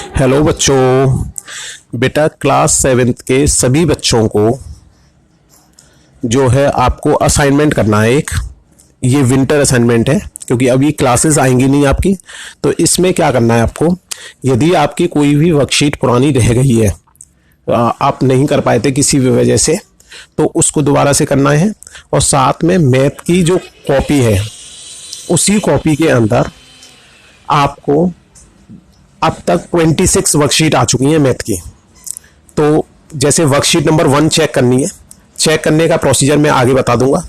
Hello बच्चों। बेटा class 7th के सभी बच्चों को जो है आपको असाइनमेंट करना है। एक ये विंटर असाइनमेंट है क्योंकि अभी क्लासेस आएंगी नहीं आपकी। तो इसमें क्या करना है आपको, यदि आपकी कोई भी वर्कशीट पुरानी रह गई है, आप नहीं कर पाए थे किसी भी वजह से, तो उसको दोबारा से करना है। और साथ में मैथ की जो कॉपी है उसी कॉपी के अंदर आपको अब तक 26 वर्कशीट आ चुकी हैं मैथ की। तो जैसे वर्कशीट नंबर 1 चेक करनी है, चेक करने का प्रोसीजर मैं आगे बता दूंगा।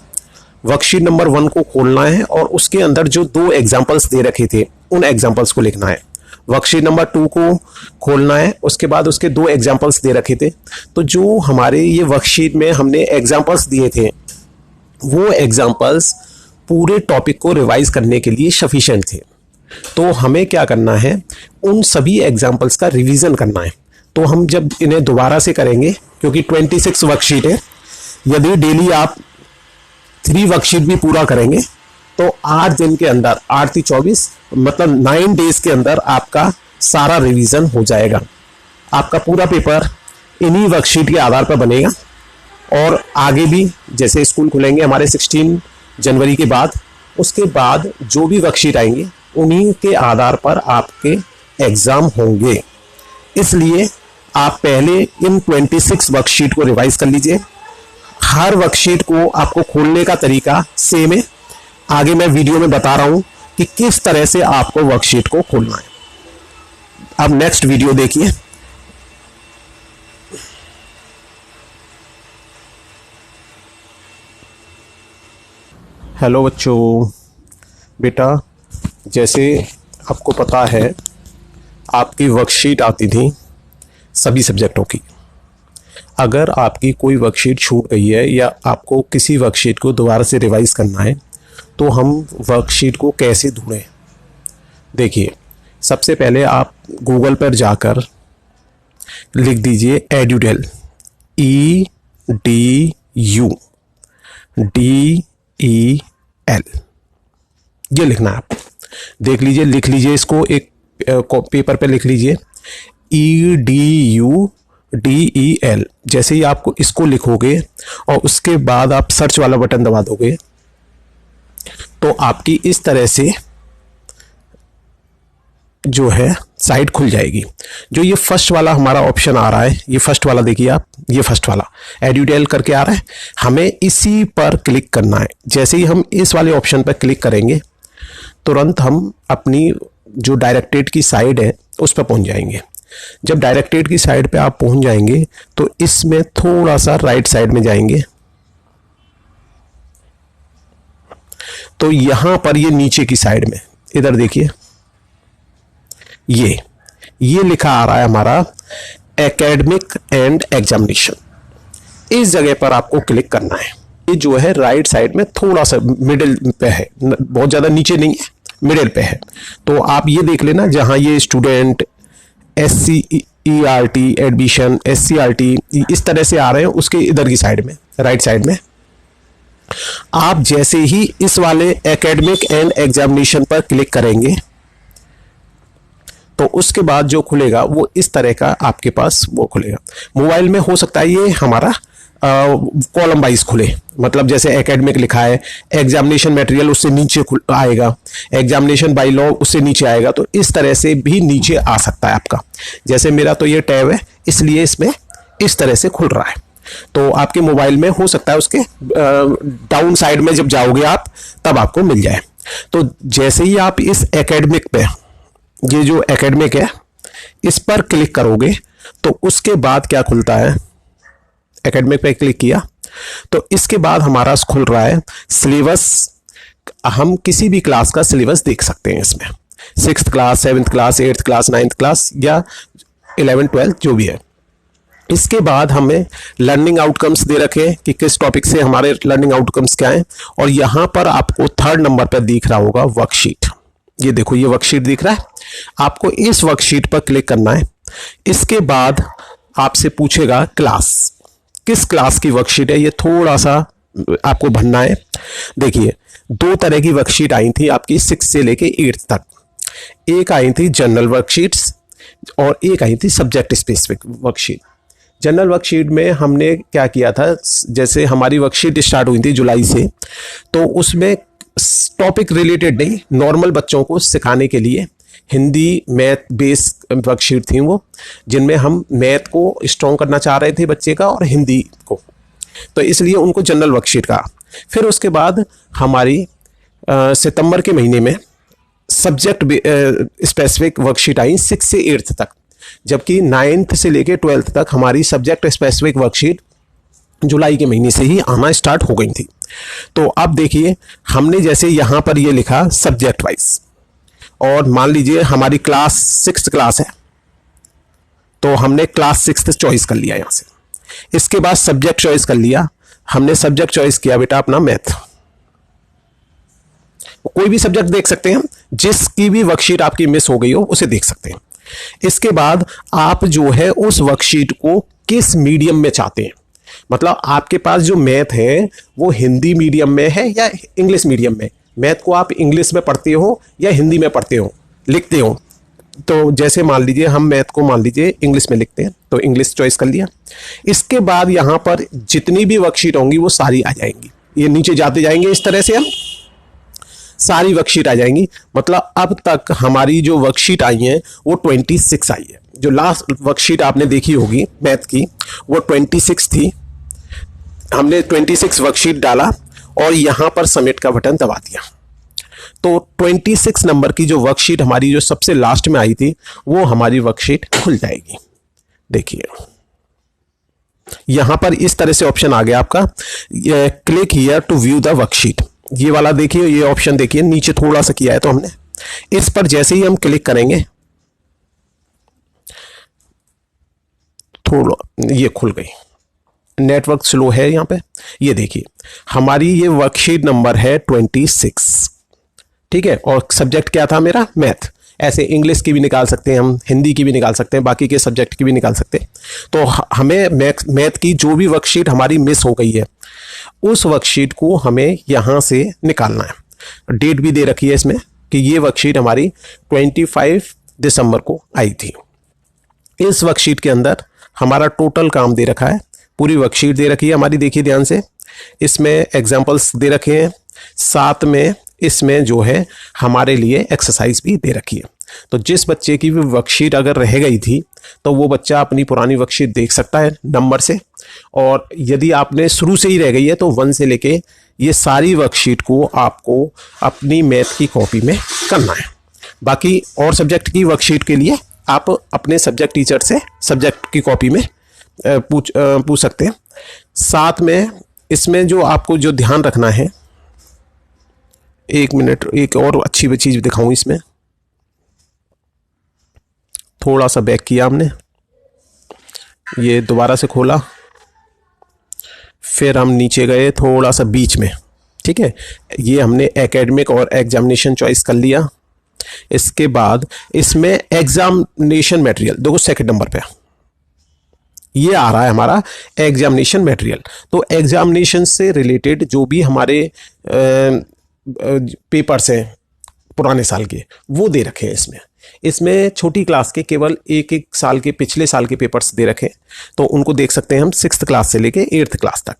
वर्कशीट नंबर 1 को खोलना है और उसके अंदर जो 2 एग्जाम्पल्स दे रखे थे उन एग्जाम्पल्स को लिखना है। वर्कशीट नंबर 2 को खोलना है, उसके बाद उसके 2 एग्जाम्पल्स दे रखे थे। तो जो हमारे ये वर्कशीट में हमने एग्जाम्पल्स दिए थे वो एग्जाम्पल्स पूरे टॉपिक को रिवाइज करने के लिए सफिशिएंट थे। तो हमें क्या करना है, उन सभी एग्जाम्पल्स का रिवीजन करना है। तो हम जब इन्हें दोबारा से करेंगे, क्योंकि 26 वर्कशीट है, यदि डेली आप 3 वर्कशीट भी पूरा करेंगे तो 8 दिन के अंदर, 8 × 24 मतलब 9 डेज के अंदर आपका सारा रिवीजन हो जाएगा। आपका पूरा पेपर इन्हीं वर्कशीट के आधार पर बनेगा। और आगे भी जैसे स्कूल खुलेंगे हमारे 16 जनवरी के बाद, उसके बाद जो भी वर्कशीट आएंगे उन्हीं के आधार पर आपके एग्जाम होंगे। इसलिए आप पहले इन 26 वर्कशीट को रिवाइज कर लीजिए। हर वर्कशीट को आपको खोलने का तरीका सेम है, आगे मैं वीडियो में बता रहा हूं कि किस तरह से आपको वर्कशीट को खोलना है। अब नेक्स्ट वीडियो देखिए। हेलो बच्चों। बेटा जैसे आपको पता है आपकी वर्कशीट आती थी सभी सब्जेक्टों की। अगर आपकी कोई वर्कशीट छूट गई है या आपको किसी वर्कशीट को दोबारा से रिवाइज करना है तो हम वर्कशीट को कैसे ढूंढें। देखिए, सबसे पहले आप गूगल पर जाकर लिख दीजिए एड्यूडेल, EDUDEL, ये लिखना है आप। देख लीजिए, लिख लीजिए इसको, एक पेपर पे लिख लीजिए EDUDEL। जैसे ही आपको इसको लिखोगे और उसके बाद आप सर्च वाला बटन दबा दोगे तो आपकी इस तरह से जो है साइट खुल जाएगी। जो ये फर्स्ट वाला हमारा ऑप्शन आ रहा है, ये फर्स्ट वाला देखिए आप, ये फर्स्ट वाला एड्यूडेल करके आ रहा है, हमें इसी पर क्लिक करना है। जैसे ही हम इस वाले ऑप्शन पर क्लिक करेंगे तुरंत हम अपनी जो डायरेक्टरेट की साइट है उस पर पहुंच जाएंगे। जब डायरेक्टरेट की साइट पे आप पहुंच जाएंगे तो इसमें थोड़ा सा राइट साइड में जाएंगे तो यहां पर ये नीचे की साइड में इधर देखिए, ये लिखा आ रहा है हमारा एकेडमिक एंड एग्जामिनेशन। इस जगह पर आपको क्लिक करना है। ये जो है राइट साइड में थोड़ा सा मिडिल पे है, बहुत ज्यादा नीचे नहीं है, मिडिल पे है। तो आप ये देख लेना, जहां ये स्टूडेंट, SCERT एडमिशन, SCRT इस तरह से आ रहे हैं, उसके इधर की साइड में, राइट साइड में आप जैसे ही इस वाले एकेडमिक एंड एग्जामिनेशन पर क्लिक करेंगे तो उसके बाद जो खुलेगा वो इस तरह का आपके पास वो खुलेगा। मोबाइल में हो सकता है ये हमारा कॉलम वाइज खुले, मतलब जैसे एकेडमिक लिखा है, एग्जामिनेशन मटेरियल उससे नीचे आएगा, एग्जामिनेशन बाय लॉ उससे नीचे आएगा। तो इस तरह से भी नीचे आ सकता है आपका। जैसे मेरा तो ये टैब है इसलिए इसमें इस तरह से खुल रहा है। तो आपके मोबाइल में हो सकता है उसके डाउन साइड में जब जाओगे आप तब आपको मिल जाए। तो जैसे ही आप इस एकेडमिक पे, ये जो एकेडमिक है इस पर क्लिक करोगे तो उसके बाद क्या खुलता है, एकेडमिक पे क्लिक किया तो इसके बाद हमारा खुल रहा है सिलेबस। हम किसी भी क्लास का सिलेबस देख सकते हैं इसमें, 6th class, 7th class, 8th class, 9th class या 11th 12th जो भी है। इसके बाद हमें लर्निंग आउटकम्स दे रखे हैं कि किस टॉपिक से हमारे लर्निंग आउटकम्स क्या हैं। और यहां पर आपको 3rd नंबर पर दिख रहा होगा वर्कशीट। ये देखो, ये वर्कशीट दिख रहा है, आपको इस वर्कशीट पर क्लिक करना है। इसके बाद आपसे पूछेगा क्लास, किस क्लास की वर्कशीट है, ये थोड़ा सा आपको भरना है। देखिए, 2 तरह की वर्कशीट आई थी आपकी 6 से लेके 8 तक। एक आई थी जनरल वर्कशीट्स, और एक आई थी subject specific worksheet. General worksheet में हमने क्या किया था, जैसे हमारी वर्कशीट स्टार्ट हुई थी जुलाई से, तो उसमें टॉपिक रिलेटेड नहीं, नॉर्मल बच्चों को सिखाने के लिए हिंदी मैथ बेस्ड वर्कशीट थी वो, जिनमें हम मैथ को स्ट्रॉन्ग करना चाह रहे थे बच्चे का और हिंदी को, तो इसलिए उनको जनरल वर्कशीट कहा। फिर उसके बाद हमारी सितंबर के महीने में सब्जेक्ट स्पेसिफिक वर्कशीट आई 6 से 8 तक, जबकि 9th से लेके 12th तक हमारी सब्जेक्ट स्पेसिफिक वर्कशीट जुलाई के महीने से ही आना स्टार्ट हो गई थी। तो अब देखिए हमने जैसे यहाँ पर ये लिखा सब्जेक्ट वाइज, और मान लीजिए हमारी क्लास 6th क्लास है, तो हमने क्लास 6th चॉइस कर लिया यहाँ से। इसके बाद सब्जेक्ट चॉइस कर लिया, हमने सब्जेक्ट चॉइस किया बेटा अपना मैथ। कोई भी सब्जेक्ट देख सकते हैं, जिसकी भी वर्कशीट आपकी मिस हो गई हो उसे देख सकते हैं। इसके बाद आप जो है उस वर्कशीट को किस मीडियम में चाहते हैं, मतलब आपके पास जो मैथ है वो हिंदी मीडियम में है या इंग्लिश मीडियम में। मैथ को आप इंग्लिश में पढ़ते हो या हिंदी में पढ़ते हो, लिखते हो। तो जैसे मान लीजिए हम मैथ को मान लीजिए इंग्लिश में लिखते हैं, तो इंग्लिश चॉइस कर लिया। इसके बाद यहाँ पर जितनी भी वर्कशीट होंगी वो सारी आ जाएंगी, ये नीचे जाते जाएंगे इस तरह से, हम सारी वर्कशीट आ जाएंगी। मतलब अब तक हमारी जो वर्कशीट आई है वो 26 आई है। जो लास्ट वर्कशीट आपने देखी होगी मैथ की वो 26 थी। हमने 26 वर्कशीट डाला और यहां पर सबमिट का बटन दबा दिया, तो 26 नंबर की जो वर्कशीट हमारी जो सबसे लास्ट में आई थी वो हमारी वर्कशीट खुल जाएगी। देखिए यहां पर इस तरह से ऑप्शन आ गया आपका, click here to view the worksheet. ये वाला देखिए, ये ऑप्शन देखिए नीचे थोड़ा सा किया है तो हमने, इस पर जैसे ही हम क्लिक करेंगे थोड़ा ये खुल गई। नेटवर्क स्लो है यहाँ पे। ये देखिए हमारी ये वर्कशीट नंबर है 26, ठीक है, और सब्जेक्ट क्या था मेरा मैथ। ऐसे इंग्लिश की भी निकाल सकते हैं हम, हिंदी की भी निकाल सकते हैं, बाकी के सब्जेक्ट की भी निकाल सकते हैं। तो हमें मैथ की जो भी वर्कशीट हमारी मिस हो गई है उस वर्कशीट को हमें यहाँ से निकालना है। डेट भी दे रखी है इसमें कि ये वर्कशीट हमारी 25 दिसंबर को आई थी। इस वर्कशीट के अंदर हमारा टोटल काम दे रखा है, पूरी वर्कशीट दे रखी है हमारी, देखिए ध्यान से। इसमें एग्जाम्पल्स दे रखे हैं, साथ में इसमें जो है हमारे लिए एक्सरसाइज भी दे रखी है। तो जिस बच्चे की भी वर्कशीट अगर रह गई थी तो वो बच्चा अपनी पुरानी वर्कशीट देख सकता है नंबर से, और यदि आपने शुरू से ही रह गई है तो 1 से लेके ये सारी वर्कशीट को आपको अपनी मैथ की कॉपी में करना है। बाकी और सब्जेक्ट की वर्कशीट के लिए आप अपने सब्जेक्ट टीचर से सब्जेक्ट की कॉपी में पूछ सकते हैं। साथ में इसमें जो आपको जो ध्यान रखना है, एक मिनट, एक और अच्छी चीज दिखाऊं इसमें। थोड़ा सा बैक किया हमने, ये दोबारा से खोला, फिर हम नीचे गए थोड़ा सा बीच में, ठीक है। ये हमने एकेडमिक और एग्जामिनेशन चॉइस कर लिया। इसके बाद इसमें एग्जामिनेशन मटेरियल देखो सेकंड नंबर पे ये आ रहा है हमारा एग्जामिनेशन मटेरियल। तो एग्जामिनेशन से रिलेटेड जो भी हमारे पेपर्स हैं पुराने साल के वो दे रखे हैं इसमें। इसमें छोटी क्लास के केवल एक साल के पिछले साल के पेपर्स दे रखे हैं, तो उनको देख सकते हैं हम 6th क्लास से लेके 8th क्लास तक।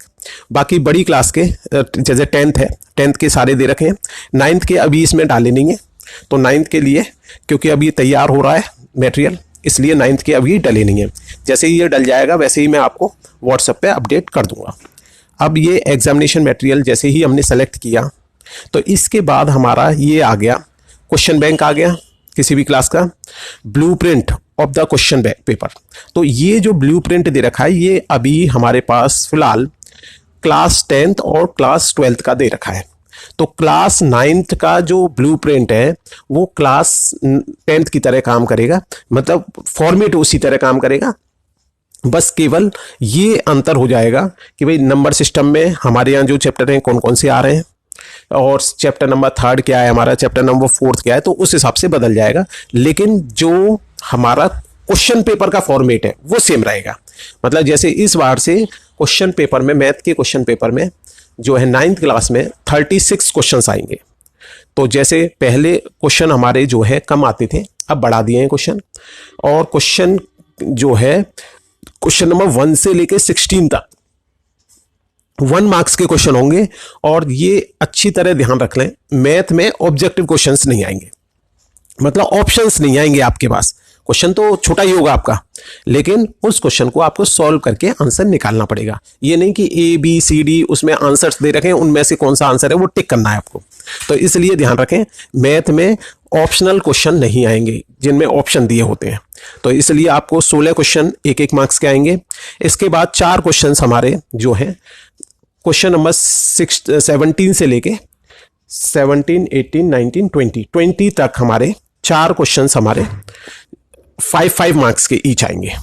बाकी बड़ी क्लास के जैसे 10th है, 10th के सारे दे रखे हैं। 9th के अभी इसमें डाले नहीं है, तो 9th के लिए क्योंकि अभी तैयार हो रहा है मटेरियल, इसलिए 9th के अभी डले नहीं है। जैसे ही ये डल जाएगा वैसे ही मैं आपको व्हाट्सएप पे अपडेट कर दूंगा। अब ये एग्जामिनेशन मटेरियल जैसे ही हमने सेलेक्ट किया तो इसके बाद हमारा ये आ गया क्वेश्चन बैंक आ गया किसी भी क्लास का, blueprint of the question paper. तो ये जो ब्लूप्रिंट दे रखा है ये अभी हमारे पास फिलहाल क्लास 10th और क्लास 12th का दे रखा है। तो क्लास 9th का जो ब्लूप्रिंट है वो क्लास 10th की तरह काम करेगा, मतलब फॉर्मेट उसी तरह काम करेगा। बस केवल ये अंतर हो जाएगा कि भाई नंबर सिस्टम में हमारे यहाँ जो चैप्टर हैं कौन कौन से आ रहे हैं, और चैप्टर नंबर 3 क्या है हमारा, चैप्टर नंबर 4 क्या है, तो उस हिसाब से बदल जाएगा। लेकिन जो हमारा क्वेश्चन पेपर का फॉर्मेट है वो सेम रहेगा। मतलब जैसे इस बार से क्वेश्चन पेपर में, मैथ के क्वेश्चन पेपर में जो है 9th क्लास में 36 क्वेश्चंस आएंगे। तो जैसे पहले क्वेश्चन हमारे जो है कम आते थे, अब बढ़ा दिए हैं क्वेश्चन, और क्वेश्चन जो है क्वेश्चन नंबर 1 से लेके 16 तक 1 मार्क्स के क्वेश्चन होंगे। और ये अच्छी तरह ध्यान रख लें, मैथ में ऑब्जेक्टिव क्वेश्चंस नहीं आएंगे, मतलब ऑप्शंस नहीं आएंगे आपके पास। क्वेश्चन तो छोटा ही होगा आपका, लेकिन उस क्वेश्चन को आपको सॉल्व करके आंसर निकालना पड़ेगा। ये नहीं कि ए बी सी डी उसमें आंसर्स दे रखे हैं, उनमें से कौन सा आंसर है वो टिक करना है आपको। तो इसलिए ध्यान रखें, मैथ में ऑप्शनल क्वेश्चन नहीं आएंगे जिनमें ऑप्शन दिए होते हैं। तो इसलिए आपको 16 क्वेश्चन 1-1 मार्क्स के आएंगे। इसके बाद 4 क्वेश्चन हमारे जो हैं क्वेश्चन नंबर 17 से लेके 17, 18, 19, 20 तक हमारे 4 क्वेश्चन हमारे 5-5 मार्क्स के ईच आएंगे।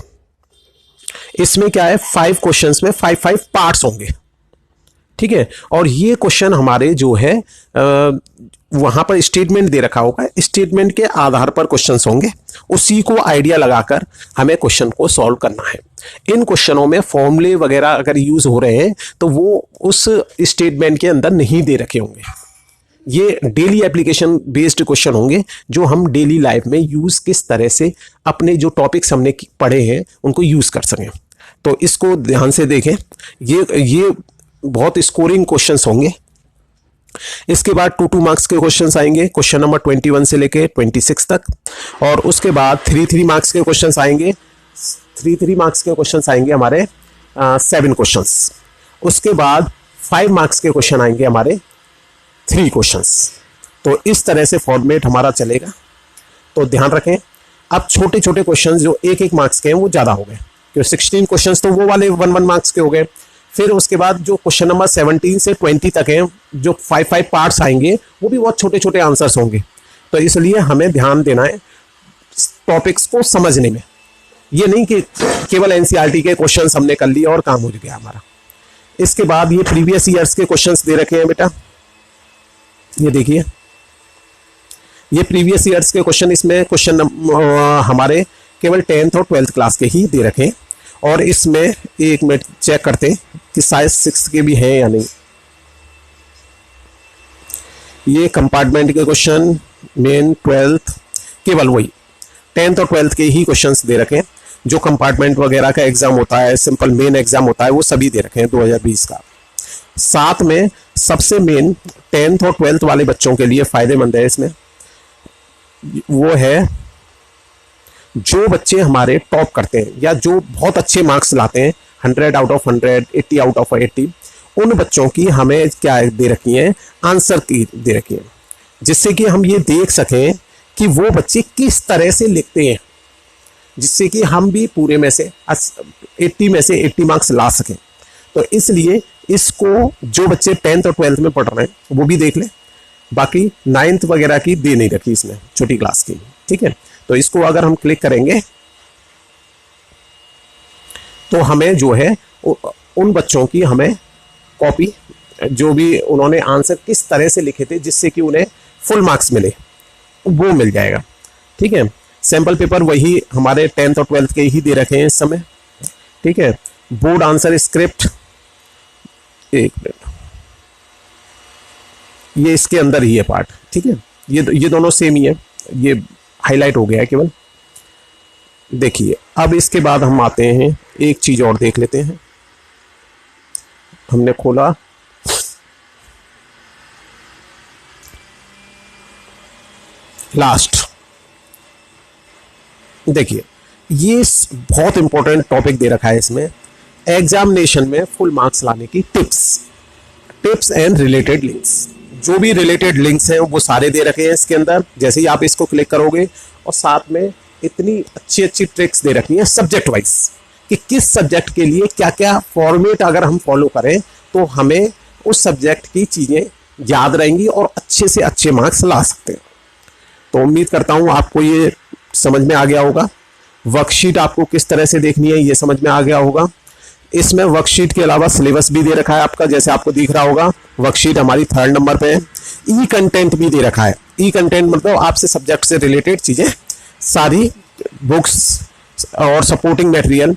इसमें क्या है, 5 क्वेश्चंस में 5-5 पार्ट्स होंगे, ठीक है। और ये क्वेश्चन हमारे जो है वहां पर स्टेटमेंट दे रखा होगा, स्टेटमेंट के आधार पर क्वेश्चंस होंगे, उसी को आइडिया लगाकर हमें क्वेश्चन को सॉल्व करना है। इन क्वेश्चनों में फॉर्मूले वगैरह अगर यूज हो रहे हैं तो वो उस स्टेटमेंट के अंदर नहीं दे रखे होंगे। ये डेली एप्लीकेशन बेस्ड क्वेश्चन होंगे जो हम डेली लाइफ में यूज किस तरह से अपने जो टॉपिक्स हमने पढ़े हैं उनको यूज कर सकें। तो इसको ध्यान से देखें, ये बहुत स्कोरिंग क्वेश्चंस होंगे। इसके बाद 2-2 मार्क्स के क्वेश्चंस आएंगे, क्वेश्चन नंबर 21 से लेके 26 तक। और उसके बाद 3-3 मार्क्स के क्वेश्चंस आएंगे, 3-3 मार्क्स के क्वेश्चंस आएंगे हमारे 7 क्वेश्चंस। उसके बाद 5 मार्क्स के क्वेश्चन आएंगे हमारे 3 क्वेश्चंस। तो इस तरह से फॉर्मेट हमारा चलेगा। तो ध्यान रखें, अब छोटे छोटे क्वेश्चन जो 1-1 मार्क्स के हैं वो ज़्यादा हो गए, क्योंकि 16 क्वेश्चंस तो वो वाले 1-1 मार्क्स के हो गए। फिर उसके बाद जो क्वेश्चन नंबर 17 से 20 तक हैं, जो 5-5 पार्ट्स आएंगे, वो भी बहुत छोटे छोटे आंसर्स होंगे। तो इसलिए हमें ध्यान देना है टॉपिक्स को समझने में। ये नहीं कि केवल एनसीईआरटी के क्वेश्चंस हमने कर लिए और काम हो गया हमारा। इसके बाद ये प्रीवियस ईयर्स के क्वेश्चंस दे रखे हैं बेटा, ये देखिए, ये प्रीवियस ईयर्स के क्वेश्चन, इसमें क्वेश्चन हमारे केवल 10th और 12th क्लास के ही दे रखे हैं। और इसमें एक मिनट चेक करते हैं कि साइज 6 के भी हैं या नहीं। ये कंपार्टमेंट के क्वेश्चन, मेन 12th, केवल वही 10th और 12th के ही क्वेश्चंस दे रखे हैं। जो कंपार्टमेंट वगैरह का एग्जाम होता है, सिंपल मेन एग्जाम होता है, वो सभी दे रखे हैं 2020 का। साथ में सबसे मेन 10th और 12th वाले बच्चों के लिए फायदेमंद है इसमें, वो है जो बच्चे हमारे टॉप करते हैं या जो बहुत अच्छे मार्क्स लाते हैं, 100 आउट ऑफ 100, 80 आउट ऑफ 80, उन बच्चों की हमें क्या दे रखी है, आंसर की दे रखी है, जिससे कि हम ये देख सकें कि वो बच्चे किस तरह से लिखते हैं, जिससे कि हम भी पूरे में से 80 में से 80 मार्क्स ला सकें। तो इसलिए इसको जो बच्चे 10th और 12th में पढ़ रहे हैं वो भी देख लें। बाकी 9th वगैरह की दे नहीं रखी इसमें, छोटी क्लास की, ठीक है। तो इसको अगर हम क्लिक करेंगे तो हमें जो है उन बच्चों की हमें कॉपी, जो भी उन्होंने आंसर किस तरह से लिखे थे जिससे कि उन्हें फुल मार्क्स मिले, वो मिल जाएगा, ठीक है। सैंपल पेपर वही हमारे 10th और 12th के ही दे रखे हैं इस समय, ठीक है। बोर्ड आंसर स्क्रिप्ट, एक मिनट, ये इसके अंदर ही है पार्ट, ठीक है। ये दोनों सेम ही है, ये हाईलाइट हो गया है केवल। देखिए अब इसके बाद हम आते हैं, एक चीज और देख लेते हैं। हमने खोला, लास्ट, देखिए ये बहुत इंपॉर्टेंट टॉपिक दे रखा है इसमें, एग्जामिनेशन में फुल मार्क्स लाने की टिप्स एंड रिलेटेड लिंक्स। जो भी रिलेटेड लिंक्स हैं वो सारे दे रखे हैं इसके अंदर। जैसे ही आप इसको क्लिक करोगे, और साथ में इतनी अच्छी अच्छी ट्रिक्स दे रखी हैं सब्जेक्ट वाइज, कि किस सब्जेक्ट के लिए क्या क्या फॉर्मेट अगर हम फॉलो करें तो हमें उस सब्जेक्ट की चीज़ें याद रहेंगी और अच्छे से अच्छे मार्क्स ला सकते हैं। तो उम्मीद करता हूँ आपको ये समझ में आ गया होगा। वर्कशीट आपको किस तरह से देखनी है ये समझ में आ गया होगा। इसमें वर्कशीट के अलावा सिलेबस भी दे रखा है आपका, जैसे आपको दिख रहा होगा। वर्कशीट हमारी 3rd नंबर पे है। ई कंटेंट भी दे रखा है। ई कंटेंट मतलब आपसे सब्जेक्ट से रिलेटेड चीज़ें, सारी बुक्स और सपोर्टिंग मटेरियल।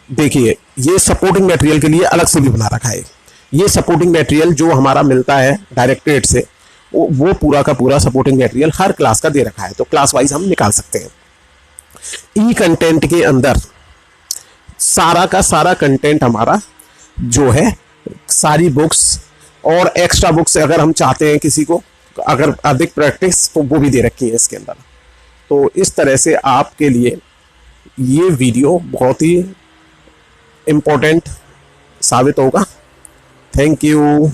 देखिए ये सपोर्टिंग मटेरियल के लिए अलग से भी बना रखा है। ये सपोर्टिंग मटेरियल जो हमारा मिलता है डायरेक्टरेट से, वो पूरा का पूरा सपोर्टिंग मटेरियल हर क्लास का दे रखा है, तो क्लास वाइज हम निकाल सकते हैं। ई कंटेंट के अंदर सारा का सारा कंटेंट हमारा जो है, सारी बुक्स और एक्स्ट्रा बुक्स अगर हम चाहते हैं किसी को अगर अधिक प्रैक्टिस, तो वो भी दे रखी है इसके अंदर। तो इस तरह से आपके लिए ये वीडियो बहुत ही इम्पोर्टेंट साबित होगा। Thank you.